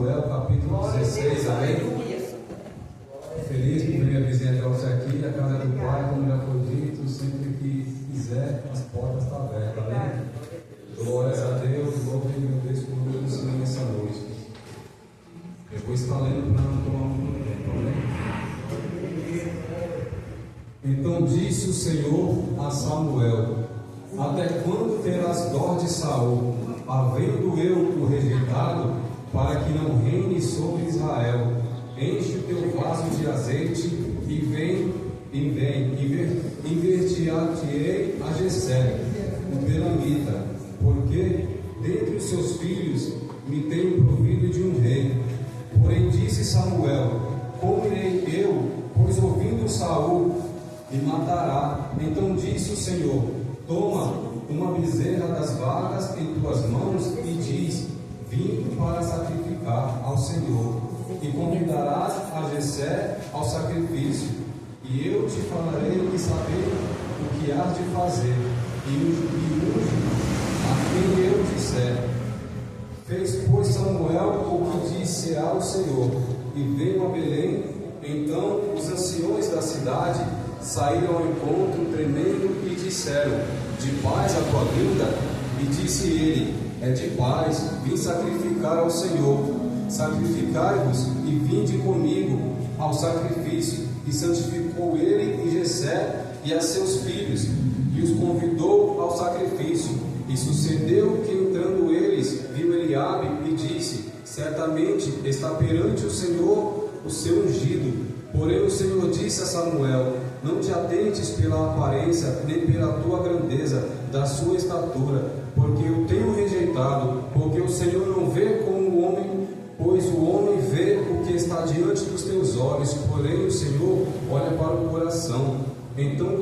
Samuel, capítulo 16, amém? Feliz por minha vizinha trouxe aqui, a casa do Pai, como já foi dito, sempre que quiser, as portas estão abertas, amém? Glórias a Deus, louvo meu Deus por tudo o Senhor nessa noite. Eu vou estar lendo para não tomar muito tempo, amém? Então disse o Senhor a Samuel: até quando terás dó de Saul, havendo eu o rejeitado, para que não reine sobre Israel? Enche o teu vaso de azeite e invertir-te-ei a Jessé, o Belamita, porque dentre os seus filhos me tenho provido de um rei. Porém disse Samuel: como irei eu, pois ouvindo Saul me matará? Então disse o Senhor: toma uma bezerra das vagas em tuas mãos e diz: vim para sacrificar ao Senhor, e convidarás a Jessé ao sacrifício, e eu te falarei de saber o que hás de fazer, e unge a quem eu disser. Fez, pois, Samuel o que disse ao Senhor, e veio a Belém. Então os anciões da cidade saíram ao encontro tremendo e disseram: de paz a tua vinda? E disse ele: é de paz, vim sacrificar ao Senhor. Sacrificai-vos e vinde comigo ao sacrifício. E santificou ele e Jessé e a seus filhos, e os convidou ao sacrifício. E sucedeu que, entrando eles, viu Eliabe e disse: certamente está perante o Senhor o seu ungido. Porém o Senhor disse a Samuel: não te atentes pela aparência, nem pela tua grandeza da sua estatura, porque eu tenho rejeitado, porque o Senhor não vê como o homem, pois o homem vê o que está diante dos teus olhos, porém o Senhor olha para o coração. Então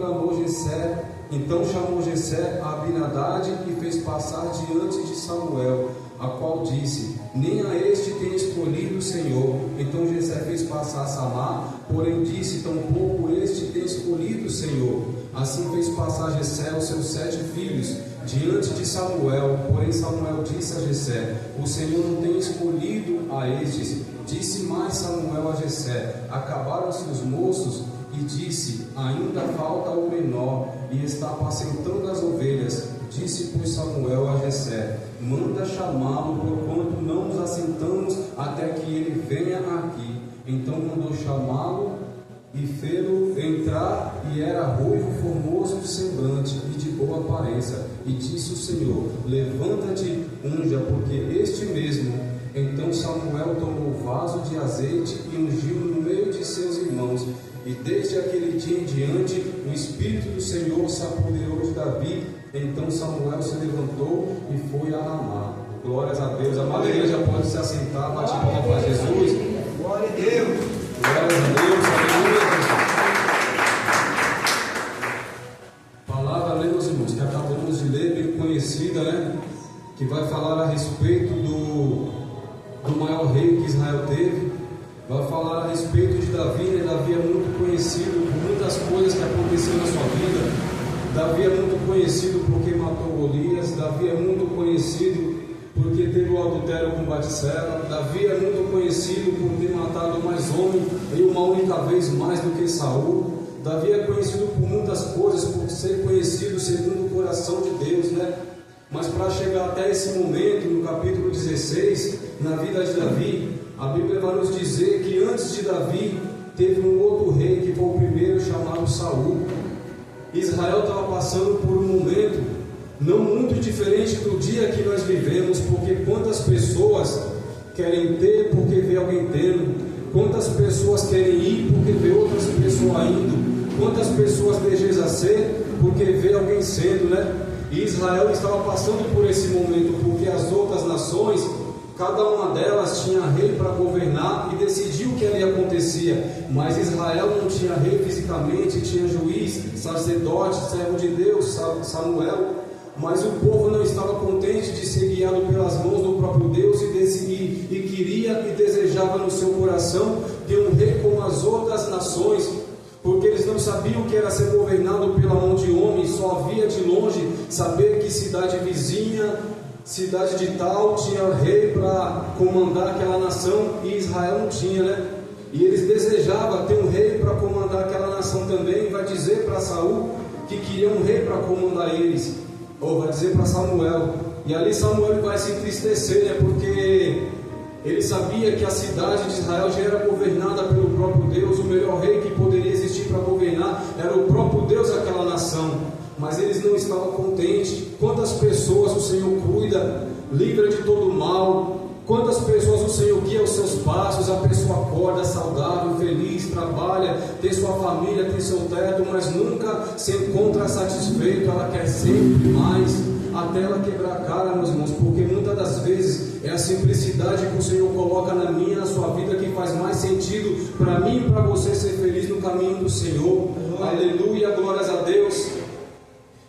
chamou Jessé a Abinadade e fez passar diante de Samuel, a qual disse: nem a este tem escolhido o Senhor. Então Jessé fez passar Samar, porém disse: tampouco este tem escolhido o Senhor. Assim fez passar Jessé os seus 7 filhos diante de Samuel. Porém Samuel disse a Jessé: o Senhor não tem escolhido a estes. Disse mais Samuel a Jessé: acabaram-se os moços? E disse: ainda falta o menor, e está apacentando as ovelhas. Disse, pois, Samuel a Jessé: manda chamá-lo, porquanto não nos assentamos até que ele venha aqui. Então mandou chamá-lo e fê-lo entrar, e era ruivo, formoso de semblante e de boa aparência. E disse o Senhor: levanta-te, unja, porque este mesmo. Então Samuel tomou o vaso de azeite e ungiu no meio de seus irmãos. E desde aquele dia em diante, o Espírito do Senhor se apoderou de Davi. Então Samuel se levantou e foi a Ramá. Glórias a Deus. A amada igreja pode se assentar, bate palma para Jesus. Glória a Deus. Glórias a Deus. Aleluia. Palavra, meus irmãos, que acabamos de ler, bem conhecida, né? Que vai falar a respeito do maior rei que Israel teve. Vai falar a respeito de Davi, né? Davi é muito conhecido por muitas coisas que aconteceram na sua vida. Davi é muito conhecido porque matou Golias. Davi é muito conhecido porque teve o adultério com Batseba. Davi é muito conhecido por ter matado mais homem em uma única vez mais do que Saul. Davi é conhecido por muitas coisas, por ser conhecido segundo o coração de Deus, né? Mas para chegar até esse momento, no capítulo 16, na vida de Davi, a Bíblia vai nos dizer que antes de Davi teve um outro rei que foi o primeiro, chamado Saul. Israel estava passando por um momento não muito diferente do dia que nós vivemos, porque quantas pessoas querem ter porque vê alguém tendo, quantas pessoas querem ir porque vê outras pessoas indo, quantas pessoas desejam ser porque vê alguém sendo, né? E Israel estava passando por esse momento porque as outras nações, cada uma delas tinha rei para governar e decidir o que ali acontecia, mas Israel não tinha rei fisicamente, tinha juiz, sacerdote, servo de Deus, Samuel. Mas o povo não estava contente de ser guiado pelas mãos do próprio Deus e queria e desejava no seu coração ter um rei como as outras nações, porque eles não sabiam o que era ser governado pela mão de homem. Só havia de longe saber que cidade vizinha cidade de tal tinha rei para comandar aquela nação e Israel não tinha, né? E eles desejavam ter um rei para comandar aquela nação também. E vai dizer para Saul que queria um rei para comandar eles, ou vai dizer para Samuel. E ali Samuel vai se entristecer, né? Porque ele sabia que a cidade de Israel já era governada pelo próprio Deus. O melhor rei que poderia existir para governar era o próprio Deus daquela nação. Mas eles não estavam contentes. Quantas pessoas o Senhor cuida, livra de todo mal. Quantas pessoas o Senhor guia os seus passos, a pessoa acorda saudável, feliz, trabalha, tem sua família, tem seu teto, mas nunca se encontra satisfeito, ela quer sempre mais, até ela quebrar a cara, meus irmãos, porque muitas das vezes é a simplicidade que o Senhor coloca na minha e na sua vida que faz mais sentido para mim e para você ser feliz no caminho do Senhor. Aleluia, glórias a Deus.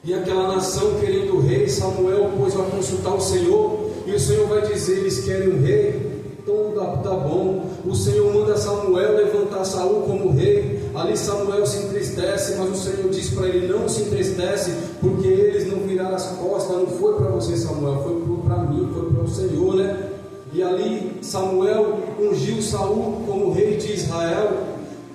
E aquela nação querendo o rei, Samuel pois vai consultar o Senhor. E o Senhor vai dizer, eles querem um rei, então tá bom. O Senhor manda Samuel levantar Saul como rei. Ali Samuel se entristece, mas o Senhor diz para ele, não se entristece, porque eles não viraram as costas. Não foi para você, Samuel, foi para mim, foi para o Senhor, né? E ali Samuel ungiu Saul como rei de Israel.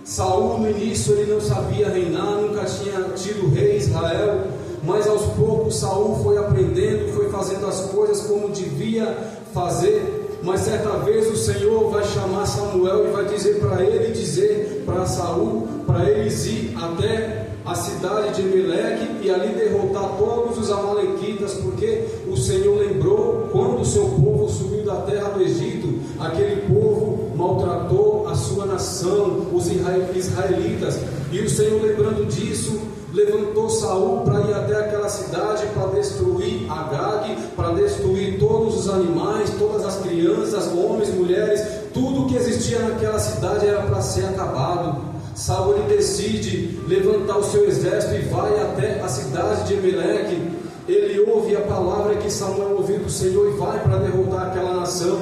Saul no início ele não sabia reinar, nunca tinha tido rei Israel. Mas aos poucos Saul foi aprendendo, foi fazendo as coisas como devia fazer. Mas certa vez o Senhor vai chamar Samuel e vai dizer para ele, dizer para Saul, para eles ir até a cidade de Emeleque e ali derrotar todos os amalequitas, porque o Senhor lembrou quando o seu povo subiu da terra do Egito, aquele povo maltratou a sua nação, os israelitas, e o Senhor, lembrando disso, levantou Saul para ir até aquela cidade para destruir Agag, para destruir todos os animais, todas as crianças, homens, mulheres, tudo que existia naquela cidade era para ser acabado. Saul ele decide levantar o seu exército e vai até a cidade de Emeleque. Ele ouve a palavra que Samuel ouviu do Senhor e vai para derrotar aquela nação.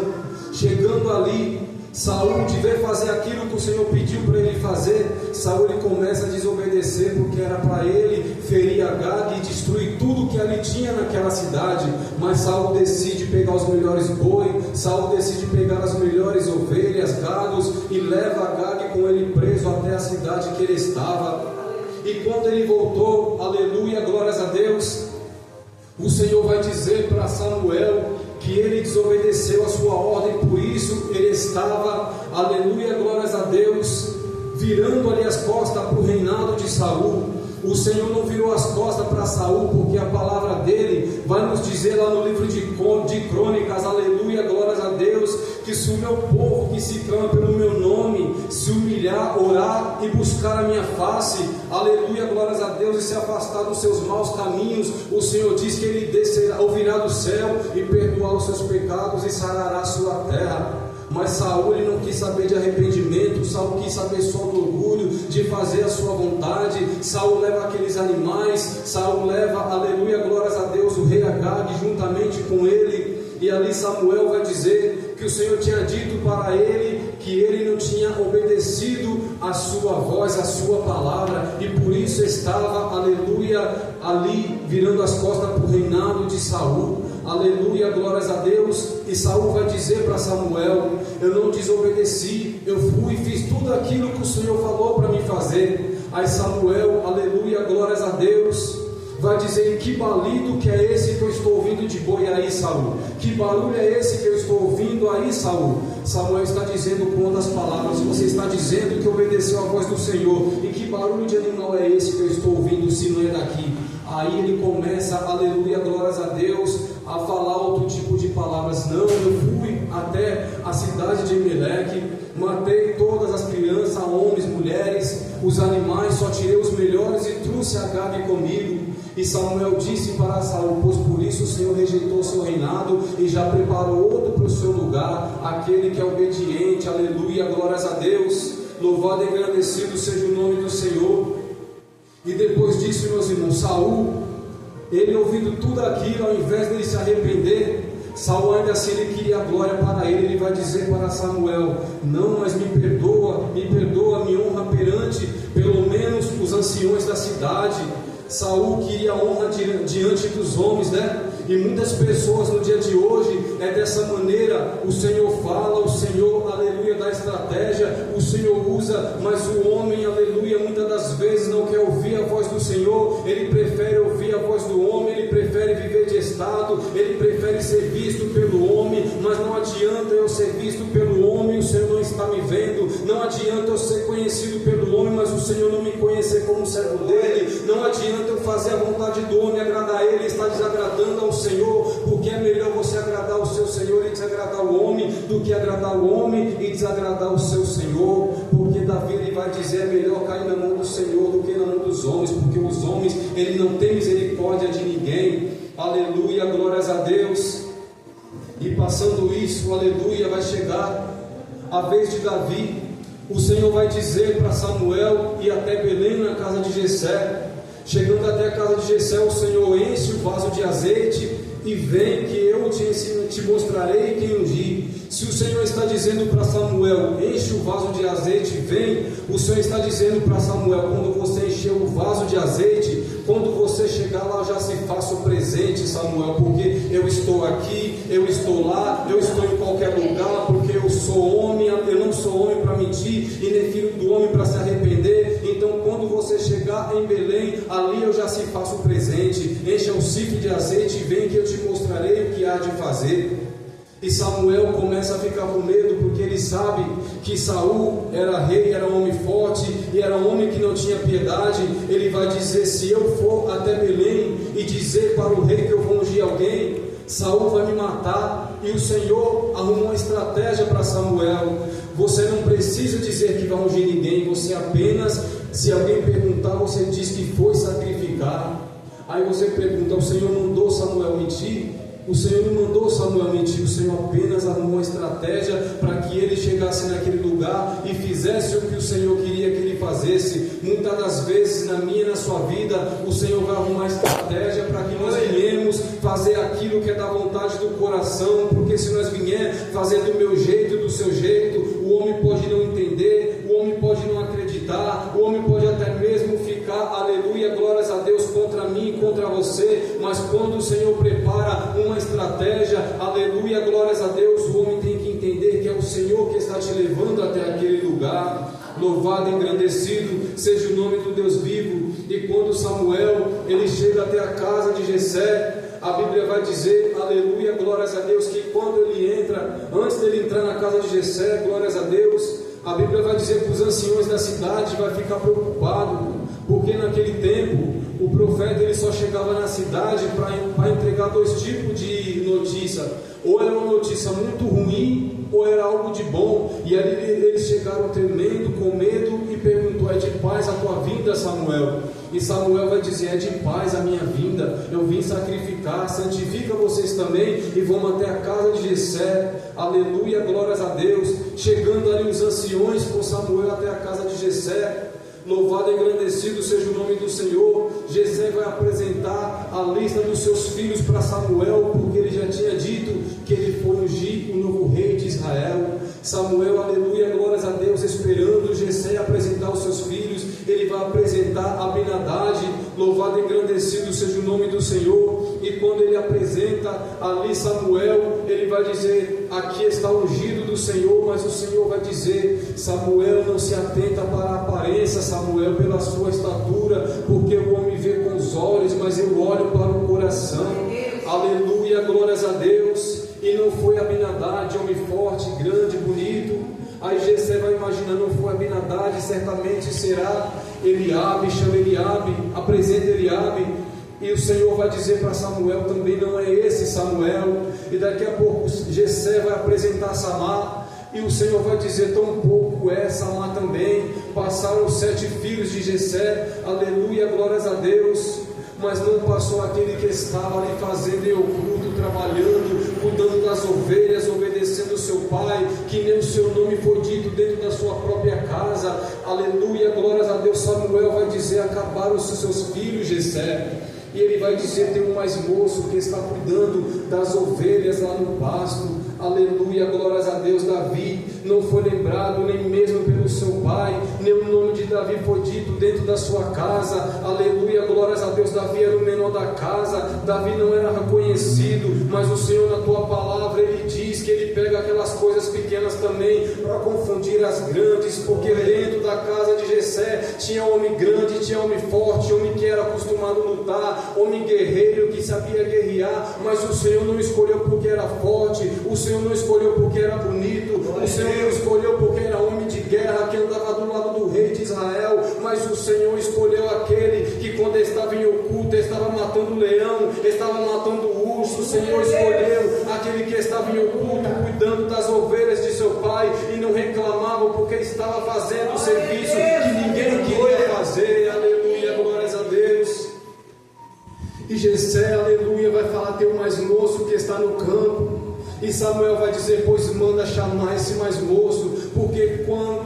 Chegando ali, Saul, de ver fazer aquilo que o Senhor pediu para ele fazer, Saul ele começa a desobedecer, porque era para ele ferir Agag e destruir tudo que ali tinha naquela cidade. Mas Saul decide pegar os melhores bois, Saul decide pegar as melhores ovelhas, gados, e leva Agag com ele preso até a cidade que ele estava. E quando ele voltou, aleluia, glórias a Deus, o Senhor vai dizer para Samuel que ele desobedeceu a sua ordem, por isso ele estava, aleluia, glórias a Deus, virando ali as costas para o reinado de Saul. O Senhor não virou as costas para Saul, porque a palavra dele vai nos dizer lá no livro de Crônicas, aleluia, glórias a Deus, que se o meu povo que se clama pelo meu nome se humilhar, orar e buscar a minha face, aleluia, glórias a Deus, e se afastar dos seus maus caminhos, o Senhor diz que ele descerá, ouvirá do céu e perdoar os seus pecados e sarará a sua terra. Mas Saul ele não quis saber de arrependimento, Saul quis saber só do orgulho, de fazer a sua vontade. Saul leva aqueles animais, Saul leva, aleluia, glórias a Deus, o rei Agag juntamente com ele. E ali Samuel vai dizer que o Senhor tinha dito para ele que ele não tinha obedecido a sua voz, a sua palavra, e por isso estava, aleluia, ali virando as costas para o reinado de Saul. Aleluia, glórias a Deus. E Saul vai dizer para Samuel: eu não desobedeci, eu fui e fiz tudo aquilo que o Senhor falou para mim fazer. Aí Samuel, aleluia, glórias a Deus, vai dizer: que balido que é esse que eu estou ouvindo de boi aí, Saul? Que barulho é esse que eu estou ouvindo aí, Saul? Samuel está dizendo com outras palavras: você está dizendo que obedeceu a voz do Senhor, e que barulho de animal é esse que eu estou ouvindo, se não é daqui? Aí ele começa, aleluia, glórias a Deus, a falar outro tipo de palavras. Não, eu fui até a cidade de Emeleque, matei todas as crianças, homens, mulheres, os animais, só tirei os melhores e trouxe Agag comigo. E Samuel disse para Saul: pois por isso o Senhor rejeitou o seu reinado e já preparou outro para o seu lugar, aquele que é obediente, aleluia, glórias a Deus, louvado e engrandecido seja o nome do Senhor. E depois disso, meus irmãos, Saul, ele ouvindo tudo aquilo, ao invés de ele se arrepender, Saul ainda assim ele queria a glória para ele. Ele vai dizer para Samuel: não, mas me perdoa, me honra perante pelo menos os anciões da cidade. Saul queria honra diante dos homens, né? E muitas pessoas no dia de hoje é dessa maneira. O Senhor fala, o Senhor, aleluia, dá estratégia, o Senhor usa, mas o homem, aleluia, muitas das vezes não quer ouvir a voz do Senhor. Ele prefere ouvir a voz do homem, ele prefere viver de estado, ele prefere ser visto pelo homem. Mas não adianta eu ser visto pelo homem, o Senhor não está me vendo. Não adianta eu ser conhecido pelo homem, mas o Senhor não me conhecer como servo dele. Não adianta eu fazer a vontade do homem, agradar a ele, está desagradando ao Senhor, porque é melhor você agradar o seu Senhor e desagradar o homem, do que agradar o homem e desagradar o seu Senhor. Porque Davi, ele vai dizer, é melhor cair na mão do Senhor do que na mão dos homens, porque os homens, ele não tem misericórdia de ninguém. Aleluia, glórias a Deus. E passando isso, aleluia, vai chegar a vez de Davi. O Senhor vai dizer para Samuel ir até Belém, na casa de Jessé. Chegando até a casa de Jessé, o Senhor enche o vaso de azeite e vem que eu te mostrarei quem ungir. Se o Senhor está dizendo para Samuel, enche o vaso de azeite e vem, o Senhor está dizendo para Samuel, quando você encher o vaso de azeite, quando você chegar lá, já se faça o presente, Samuel, porque eu estou aqui, eu estou lá, eu estou em qualquer lugar, porque eu sou homem, eu não sou homem para mentir, e nem filho do homem para se arrepender. Então quando você chegar em Belém, ali eu já se faço o presente. Encha o ciclo de azeite e vem que eu te mostrarei o que há de fazer. E Samuel começa a ficar com medo, porque ele sabe que Saul era rei, era um homem forte, e era um homem que não tinha piedade. Ele vai dizer, se eu for até Belém e dizer para o rei que eu vou ungir alguém, Saul vai me matar. E o Senhor arrumou uma estratégia para Samuel. Você não precisa dizer que vai ungir ninguém, você apenas, se alguém perguntar, você diz que foi sacrificar. Aí você pergunta, o Senhor mandou Samuel mentir? O Senhor não mandou Samuel mentir, o Senhor apenas arrumou uma estratégia para que ele chegasse naquele lugar e fizesse o que o Senhor queria que ele fizesse. Muitas das vezes na minha e na sua vida, o Senhor vai arrumar estratégia para que nós venhamos fazer aquilo que é da vontade do coração, porque se nós vier fazer do meu jeito, do seu jeito, o homem pode não entender, o homem pode não acreditar, o homem pode até mesmo ficar, aleluia, glórias a Deus, contra mim e contra você. Mas quando o Senhor prepara uma estratégia, aleluia, glórias a Deus, o homem tem que entender que é o Senhor que está te levando até aquele lugar. Louvado e engrandecido seja o nome do Deus vivo. E quando Samuel, ele chega até a casa de Jessé, a Bíblia vai dizer, aleluia, glórias a Deus, que quando ele entra, antes dele entrar na casa de Jessé, glórias a Deus, a Bíblia vai dizer que os anciões da cidade vai ficar preocupado, porque naquele tempo o profeta ele só chegava na cidade para entregar dois tipos de notícia: ou era uma notícia muito ruim, ou era algo de bom. E ali eles chegaram tremendo, com medo, e perguntou, é de paz a tua vinda, Samuel? E Samuel vai dizer, é de paz a minha vinda, eu vim sacrificar, santifica vocês também, e vamos até a casa de Jessé, aleluia, glórias a Deus. Chegando ali os anciões com Samuel até a casa de Jessé, louvado e engrandecido seja o nome do Senhor. Jessé vai apresentar a lista dos seus filhos para Samuel, porque ele já tinha dito que ele foi ungir o novo rei de Israel. Samuel, aleluia, glórias a Deus, esperando Jessé apresentar os seus filhos, ele vai apresentar Abinadade, louvado e engrandecido seja o nome do Senhor. E quando ele apresenta ali Samuel, ele vai dizer, aqui está o ungido do Senhor. Mas o Senhor vai dizer, Samuel, não se atenta para a aparência, Samuel, pela sua estatura, porque o homem vê com os olhos, mas eu olho para o coração. Aleluia, glórias a Deus. E não foi Abinadade, homem forte, grande, bonito. Aí Jessé vai imaginar, não foi Abinadade, certamente será Eliabe. Chama Eliabe, apresenta Eliabe. E o Senhor vai dizer para Samuel, também não é esse Samuel. E daqui a pouco Jessé vai apresentar Samar, e o Senhor vai dizer, tão pouco é Samar também. Passaram os 7 filhos de Jessé, aleluia, glórias a Deus. Mas não passou aquele que estava ali fazendo em oculto, trabalhando, cuidando das ovelhas, obedecendo o seu pai, que nem o seu nome foi dito dentro da sua própria casa. Aleluia, glórias a Deus. Samuel vai dizer, acabaram os seus filhos, Jessé. E ele vai dizer, tem um mais moço que está cuidando das ovelhas lá no pasto. Aleluia, glórias a Deus. Davi não foi lembrado nem mesmo pelo seu pai, nem o nome de Davi foi dito dentro da sua casa. Aleluia, glórias a Deus. Davi era o menor da casa, Davi não era reconhecido, mas o Senhor, na tua palavra, Ele diz que Ele pega aquelas coisas pequenas também para confundir as grandes, porque dentro da casa de Jessé tinha homem grande, tinha homem forte, homem que era acostumado a lutar, homem guerreiro que sabia guerrear, mas o Senhor não escolheu porque era forte, o Senhor não escolheu porque era bonito, o Senhor não escolheu porque era homem de guerra que andava do lado do rei de Israel, mas o Senhor escolheu aquele que quando estava em oculto estava matando leão, estava matando urso. O Senhor escolheu aquele que estava em oculto cuidando das ovelhas de seu pai e não reclamava porque estava fazendo o serviço que ninguém queria fazer. Aleluia, glórias a Deus. E Jessé, aleluia, vai falar: tem o mais moço que está no campo. E Samuel vai dizer: pois manda chamar esse mais moço, porque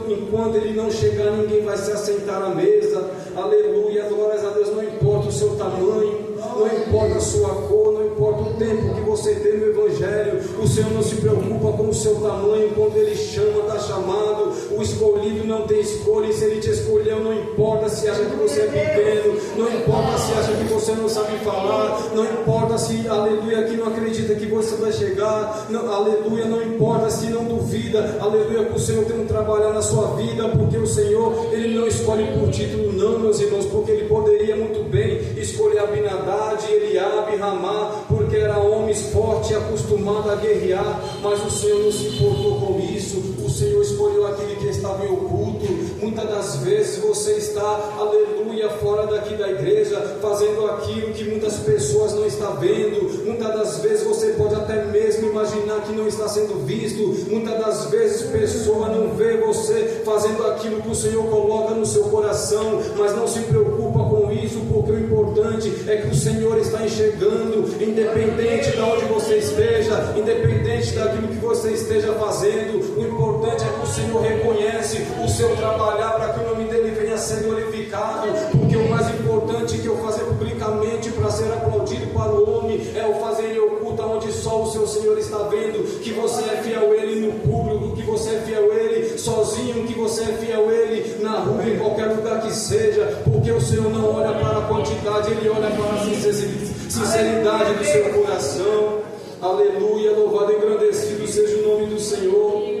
enquanto ele não chegar, ninguém vai se assentar à mesa. Aleluia, glórias a Deus. Não importa o seu tamanho, não importa a sua cor, não importa o tempo que você tem no Evangelho, o Senhor não se preocupa com o seu tamanho. Quando Ele chama, está chamado. O escolhido não tem escolha, e se Ele te escolheu, não importa se acha que você é pequeno, não importa se acha que você não sabe falar, não importa se, aleluia, que não acredita que você vai chegar, não, aleluia, não importa se não duvida, aleluia, que o Senhor tem um trabalhar na sua vida, porque o Senhor, Ele não escolhe por título, não, meus irmãos, porque Ele poderia muito bem escolher Abinadab, Eliabe, Ramá, porque eram homens fortes e acostumados a guerrear, mas o Senhor não se importou com isso. O Senhor escolheu aquele que estava em oculto. Muitas das vezes você está, aleluia, fora daqui da igreja, fazendo aquilo que muitas pessoas não estão vendo. Muitas das vezes você pode até mesmo imaginar que não está sendo visto. Muitas das vezes pessoa não vê você fazendo aquilo que o Senhor coloca no seu coração, mas não se preocupa com isso, porque o importante é que o Senhor está enxergando, independente de onde você esteja, independente daquilo que você esteja fazendo. O importante é que o Senhor reconhece o seu trabalhar para que o nome dele venha a ser glorificado, porque o mais importante que eu fazer publicamente para ser aplaudido para o homem é o fazer em oculto, onde só o seu Senhor está vendo que você é fiel a Ele no público, que você é fiel a Ele sozinho, que você é fiel a Ele na rua, em qualquer lugar que seja, porque o Senhor não olha para a quantidade, Ele olha para a sinceridade do seu coração. Aleluia, louvado e engrandecido seja o nome do Senhor.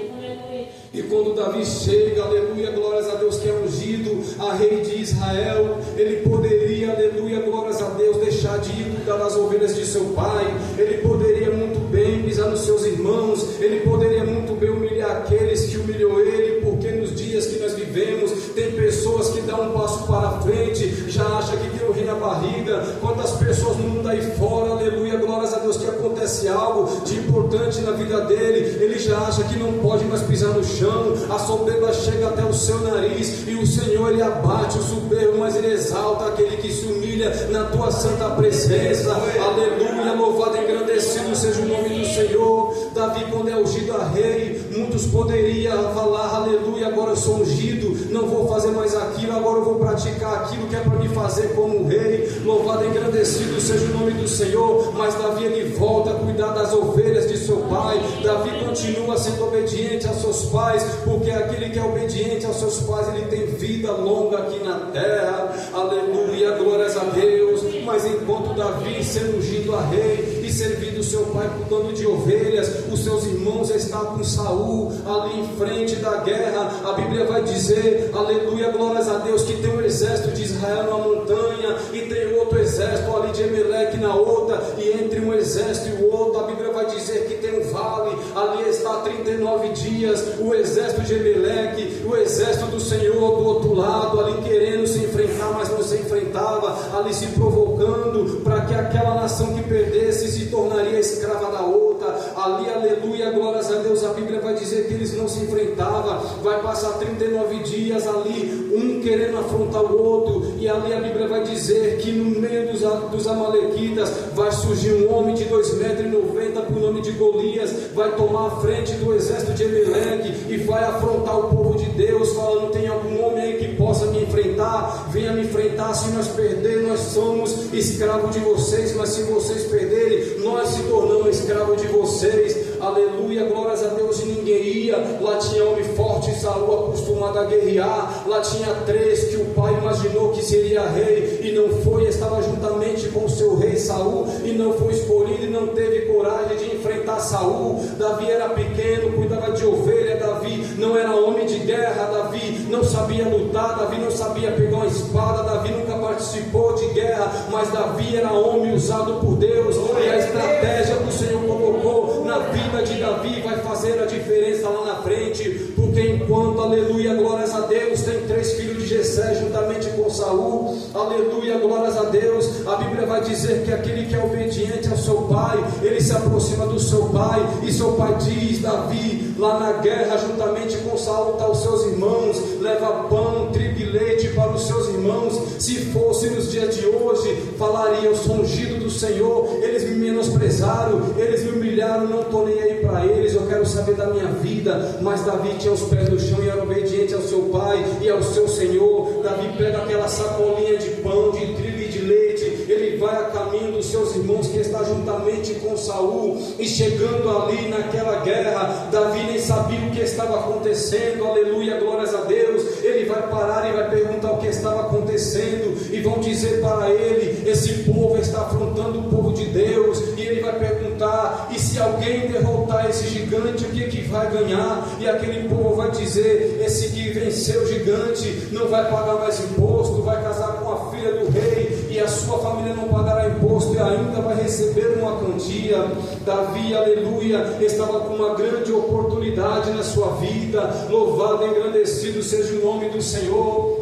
E quando Davi chega, aleluia, glórias a Deus, que é ungido a rei de Israel, ele poderia, aleluia, glórias a Deus, deixar de ir cuidar das ovelhas de seu pai. Ele poderia muito bem pisar nos seus irmãos, ele poderia muito bem humilhar aqueles que humilhou ele, porque nos dias que nós vivemos, tem pessoas que dão um passo para frente, já acha que tem o rei na barriga. Quantas pessoas no mundo aí fora, aleluia, glórias a Deus, que acontece algo de importante na vida dele, ele já acha que não pode mais pisar no chão, a soberba chega até o seu nariz, e o Senhor, ele abate o soberbo, mas ele exalta aquele que se humilha na tua santa presença. Aleluia, louvado e engrandecido seja o nome do Senhor. Davi, quando é ungido a rei, muitos poderiam falar: aleluia, agora eu sou ungido, não vou fazer mais aquilo, agora eu vou praticar aquilo que é para me fazer como rei. Louvado e engrandecido seja o nome do Senhor. Mas Davi, ele volta a cuidar das ovelhas de seu pai. Davi continua sendo obediente aos seus pais, porque aquele que é obediente aos seus pais, ele tem vida longa aqui na terra. Aleluia, glórias a Deus. Mas enquanto Davi sendo ungido a rei e servindo seu pai cuidando de ovelhas, os seus irmãos estavam com Saul ali em frente da guerra. A Bíblia vai dizer, aleluia, glórias a Deus, que tem um exército de Israel na montanha e tem outro exército ali de Emelec na outra, e entre um exército e o outro, a Bíblia vai dizer que tem um vale, ali está 39 dias o exército de Emelec, o exército do Senhor do outro lado, ali querendo se enfrentar, mas não se enfrentava, ali se provocando para que aquela nação que perdesse se tornaria escrava da outra. Ali, aleluia, glórias a Deus, a Bíblia vai dizer que eles não se enfrentavam. Vai passar 39 dias ali, um querendo afrontar o outro, e ali a Bíblia vai dizer que no meio dos amalequitas vai surgir um homem de 2,90 metros por nome de Golias, vai tomar a frente do exército de Emelec e vai afrontar o povo de Deus, falando: tem algum homem aí que possa me enfrentar? Venha me enfrentar. Se nós perdermos, nós somos escravos de vocês, mas se vocês perderem, nós se tornamos escravos de vocês. Aleluia, glórias a Deus. E ninguém ia. Lá tinha homem forte, Saul acostumado a guerrear. Lá tinha 3 que o pai imaginou que seria rei e não foi, estava juntamente com o seu rei Saul e não foi escolhido e não teve coragem de enfrentar Saul. Davi era pequeno, cuidava de ovelha. Davi não era homem de guerra. Davi não sabia lutar. Davi não sabia pegar uma espada. Davi nunca participou de guerra, mas Davi era homem usado por Deus, e a estratégia que o Senhor colocou na vida de Davi vai fazer a diferença lá na frente, porque enquanto, aleluia, glórias a Deus, tem 3 filhos de Jessé juntamente com Saul, aleluia, glórias a Deus, a Bíblia vai dizer que aquele que é obediente ao seu pai, ele se aproxima do seu pai, e seu pai diz: Davi, lá na guerra, juntamente com Saul, está os seus irmãos, leva pão, trigo e leite para os seus irmãos. Se fosse nos dias de hoje, falaria: eu sou ungido do Senhor, eles me menosprezaram, eles me humilharam, não estou nem aí para eles, eu quero saber da minha vida. Mas Davi tinha os pés no chão e era obediente ao seu pai e ao seu Senhor. Davi pega aquela sacolinha de pão, de trigo e de leite, ele vai a caminho dos seus irmãos que está juntamente com Saul, e chegando ali naquela guerra, Davi nem sabia o que estava acontecendo, aleluia, glórias a Deus. Ele vai parar e vai perguntar o que estava acontecendo, e vão dizer para ele: esse povo está afrontando o povo de Deus. E ele vai perguntar: e se alguém derrotar esse gigante, o que vai ganhar? E aquele povo vai dizer: esse que venceu o gigante não vai pagar mais imposto, vai casar com a filha do rei, e a sua família não pagará imposto e ainda vai receber uma quantia. Davi, aleluia, estava com uma grande oportunidade na sua vida. Louvado e engrandecido seja o nome do Senhor.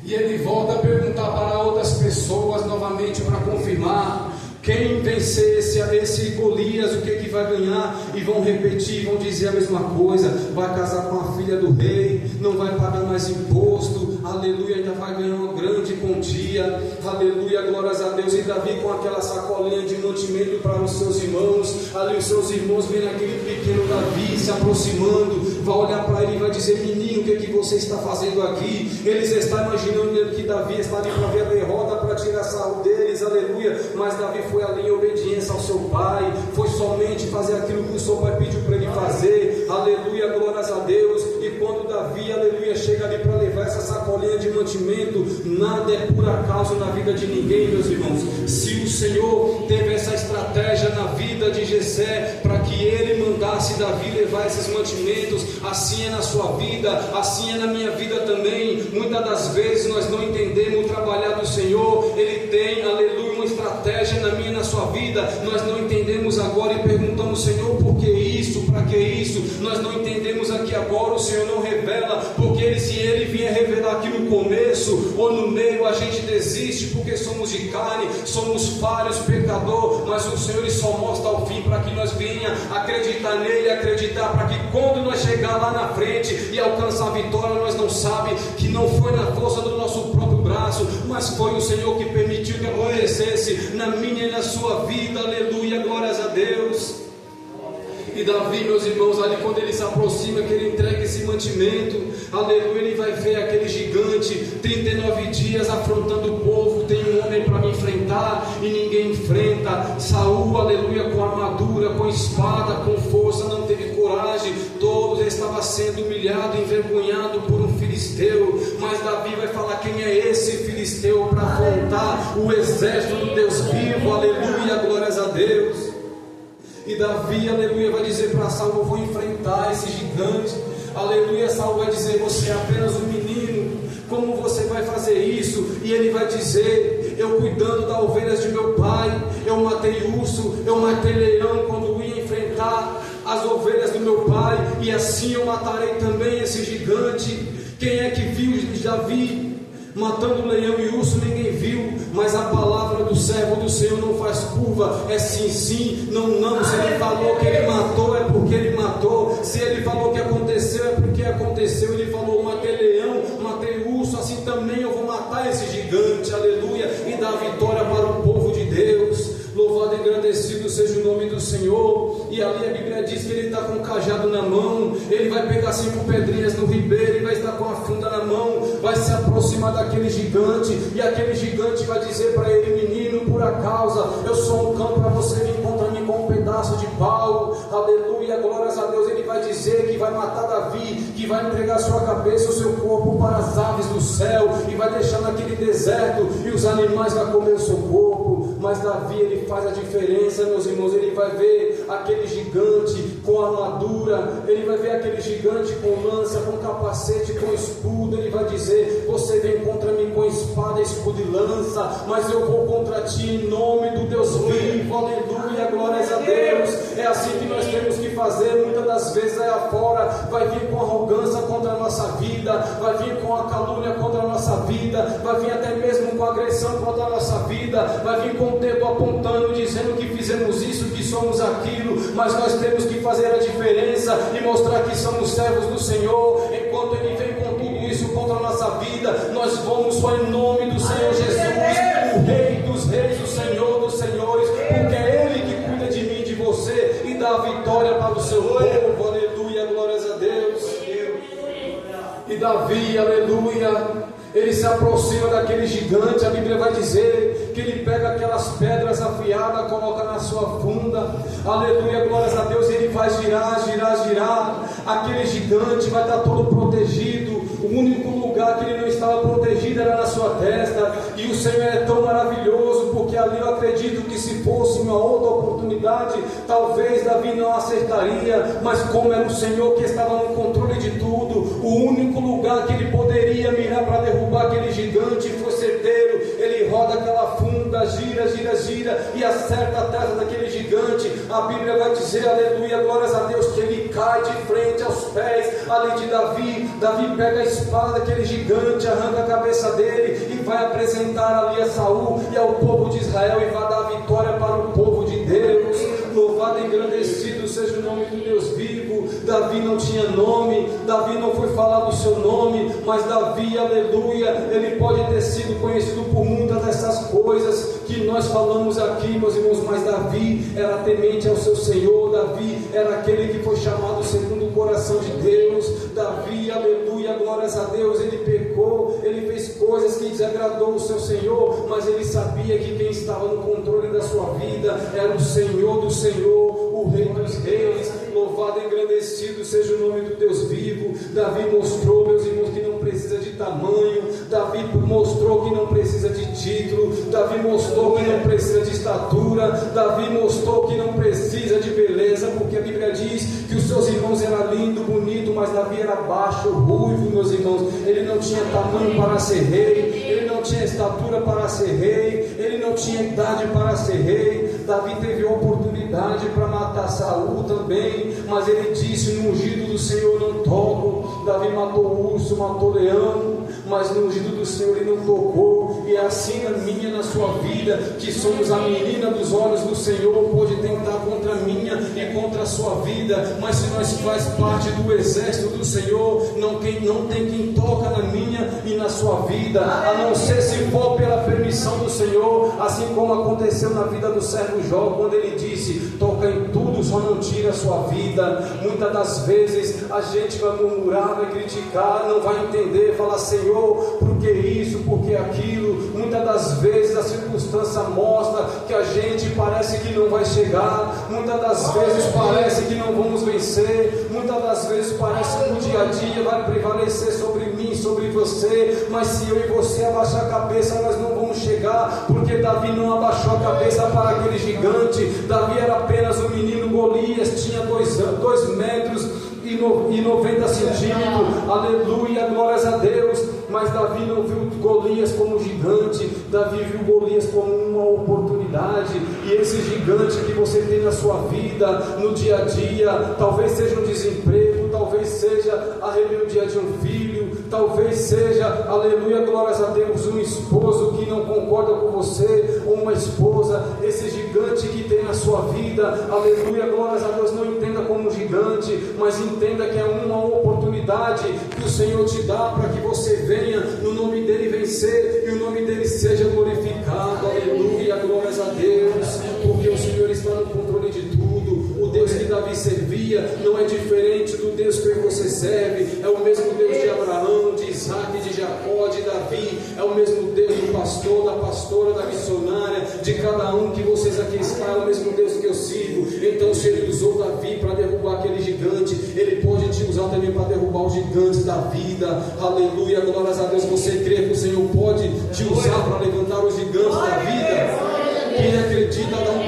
E ele volta a perguntar para outras pessoas novamente para confirmar: quem vencer esse Golias, o que vai ganhar? E vão repetir, vão dizer a mesma coisa: vai casar com a filha do rei, não vai pagar mais imposto, aleluia, ainda vai ganhar uma grande quantia, aleluia, glórias a Deus. E Davi com aquela sacolinha de mantimento para os seus irmãos, ali os seus irmãos vendo aquele pequeno Davi se aproximando, vai olhar para ele e vai dizer: menino, o que você está fazendo aqui? Eles estão imaginando que Davi está ali para ver a derrota, para tirar sarro deles, aleluia, mas Davi foi ali em obediência ao seu pai, foi somente fazer aquilo que o seu pai pediu para ele fazer, aleluia, glórias a Deus. E quando Davi, aleluia, chega ali para levar essa sacolinha de mantimento, nada é por acaso na vida de ninguém, meus irmãos. Se o Senhor teve essa estratégia na vida de Jessé, para que ele mandasse Davi levar esses mantimentos, assim é na sua vida, assim é na minha vida também. Muitas das vezes nós não entendemos o trabalhar do Senhor. Ele tem, aleluia, uma estratégia na minha e na sua vida, nós não entendemos agora e perguntamos: Senhor, por que isso? Para que isso? Nós não entendemos aqui agora, o Senhor não revela, porque se Ele vier revelar aqui no começo ou no meio, a gente desiste, porque somos de carne, somos falhos, pecador, mas o Senhor Ele só mostra ao fim, para que nós venha acreditar nele, acreditar, para que quando nós chegar lá na frente e alcançar a vitória, nós não sabe que não foi na força do nosso próprio braço, mas foi o Senhor que permitiu que acontecesse na minha e na sua vida, aleluia, glórias a Deus. E Davi, meus irmãos, ali quando ele se aproxima, que ele entrega esse mantimento, aleluia, ele vai ver aquele gigante, 39 dias afrontando o povo, tem um homem para me enfrentar, e ninguém enfrenta. Saul, aleluia, com armadura, com espada, com força, não teve coragem, todos estavam sendo humilhados, envergonhados por um filisteu, mas Davi vai falar: quem é esse filisteu para afrontar o exército do Deus vivo, aleluia, glórias a Deus. E Davi, aleluia, vai dizer para Saul: eu vou enfrentar esse gigante, aleluia. Saul vai dizer: você é apenas um menino, como você vai fazer isso? E ele vai dizer: eu cuidando das ovelhas de meu pai, eu matei urso, eu matei leão quando ia enfrentar as ovelhas do meu pai, e assim eu matarei também esse gigante. Quem é que viu Davi matando leão e urso? Ninguém viu, mas a palavra do servo do Senhor não faz curva, é sim, sim, não, não. Se ele falou que ele matou, é porque ele matou. Se ele falou que aconteceu, é porque aconteceu. Ele falou: matei leão, matei urso, assim também eu vou matar esse gigante, aleluia, e dar vitória para o povo de Deus. Louvado e engrandecido seja o nome do Senhor. E ali a Bíblia diz que ele está com um cajado na mão, ele vai pegar 5 pedrinhas no ribeiro, e vai estar com a funda na mão, vai se aproximar daquele gigante, e aquele gigante vai dizer para ele: menino, por acaso eu sou um cão para você vir contra mim com um pedaço de pau, aleluia, glórias a Deus. Ele vai vai dizer que vai matar Davi, que vai entregar sua cabeça, o seu corpo para as aves do céu, e vai deixar naquele deserto, e os animais vão comer o seu corpo. Mas Davi, ele faz a diferença, meus irmãos. Ele vai ver aquele gigante com armadura, ele vai ver aquele gigante com lança, com capacete, com escudo. Ele vai dizer: você vem contra mim com espada, escudo e lança, mas eu vou contra ti em nome do Deus vivo. Aleluia, glórias a Deus. É assim que nós temos que fazer. Muitas das vezes aí afora vai vir com arrogância contra a nossa vida, vai vir com a calúnia contra a nossa vida, vai vir até mesmo com agressão contra a nossa vida, vai vir com o dedo apontando, dizendo que fizemos isso, que somos aquilo. Mas nós temos que fazer a diferença e mostrar que somos servos do Senhor. Enquanto Ele vem com tudo isso contra a nossa vida, nós vamos só em nome do Senhor Jesus, o Rei dos Reis, o Senhor dos Senhores, porque é Ele que cuida de mim e de você e dá a vitória para o seu povo. Aleluia, glórias a Deus. E Davi, aleluia, ele se aproxima daquele gigante. A Bíblia vai dizer que ele pega aquelas pedras afiadas, coloca na sua funda, aleluia, glórias a Deus. Ele vai girar, aquele gigante vai estar todo protegido. O único lugar que ele não estava protegido era na sua testa. E o Senhor é tão maravilhoso, porque ali eu acredito que se fosse uma outra oportunidade, talvez Davi não acertaria, mas como era o Senhor que estava no controle de tudo, o único lugar que ele poderia mirar para derrubar aquele gigante foi certeiro. Ele roda aquela funda, gira e acerta a testa daquele gigante. A Bíblia vai dizer, aleluia, glórias a Deus, que ele cai de frente aos pés ali de Davi. Davi pega a espada daquele gigante, arranca a cabeça dele e vai apresentar ali a Saul e ao povo de Israel, e vai dar a vitória para o povo de Deus. Louvado e engrandecido seja o nome do Deus vivo. Davi não tinha nome, Davi não foi falar do seu nome, mas Davi, aleluia, ele pode ter sido conhecido por muitas dessas coisas que nós falamos aqui, meus irmãos, mas Davi era temente ao seu Senhor. Davi era aquele que foi chamado segundo o coração de Deus. Davi, aleluia, glórias a Deus, ele pecou, ele fez coisas que desagradou o seu Senhor, mas ele sabia que quem estava no controle da sua vida era o Senhor do Senhor, o Rei dos Reis. Louvado e engrandecido seja o nome do Deus vivo. Davi mostrou, meus irmãos, que não precisa de tamanho. Davi mostrou que não precisa de título. Davi mostrou que não precisa de estatura. Davi mostrou que não precisa de beleza, porque a Bíblia diz que os seus irmãos eram lindos, bonitos, mas Davi era baixo, ruivo, meus irmãos. Ele não tinha tamanho para ser rei, ele não tinha estatura para ser rei, ele não tinha idade para ser rei. Davi teve a oportunidade para matar Saul também, mas ele disse: no ungido do Senhor não toco. Davi matou urso, matou leão, mas no ungido do Senhor ele não tocou. E é assim na minha, na sua vida, que somos a menina dos olhos do Senhor. Pode tentar contra a minha e contra a sua vida, mas se nós faz parte do exército do Senhor, não tem quem toca na minha e na sua vida, a não ser se for pela permissão do Senhor, assim como aconteceu na vida do servo Jó, quando ele disse: toca em tudo, só não tira a sua vida. Muitas das vezes a gente vai murmurar, vai criticar, não vai entender, falar: Senhor, por que isso, por que aquilo? Muitas das vezes a circunstância mostra que a gente parece que não vai chegar, muitas das vezes parece que não vamos vencer, muitas das vezes parece que o dia a dia vai prevalecer sobre mim, sobre você, mas se eu e você abaixar a cabeça, nós não vamos chegar, porque Davi não abaixou a cabeça para aquele gigante. Davi era apenas um menino. Golias tinha 2 metros e 90 centímetros, aleluia, glórias a Deus. Mas Davi não viu Golias como gigante, Davi viu Golias como uma oportunidade. E esse gigante que você tem na sua vida, no dia a dia, talvez seja um desemprego, talvez seja a rebeldia de um filho, talvez seja, aleluia, glórias a Deus, um esposo que não concorda com você, ou uma esposa. Esse gigante que tem na sua vida, aleluia, glórias a Deus, não entenda como um gigante, mas entenda que é uma oportunidade que o Senhor te dá para que você venha no nome dele vencer e o nome dele seja glorificado. Aleluia, glórias a Deus, porque o Senhor está no controle de tudo. O Deus que Davi servia não é diferente do Deus que você serve. É o mesmo Deus de Abraão, de Isaac, de Jacó, de Davi. É o mesmo Deus do pastor, da pastora, da missionária, de cada um que vocês aqui estão. É o mesmo Deus que eu sirvo. Então, se ele usou Davi para derrubar aquele gigante, ele te usar também para derrubar os gigantes da vida. Aleluia, glórias a Deus. Você crê que o Senhor pode te usar para levantar os gigantes da vida? Quem acredita, dá um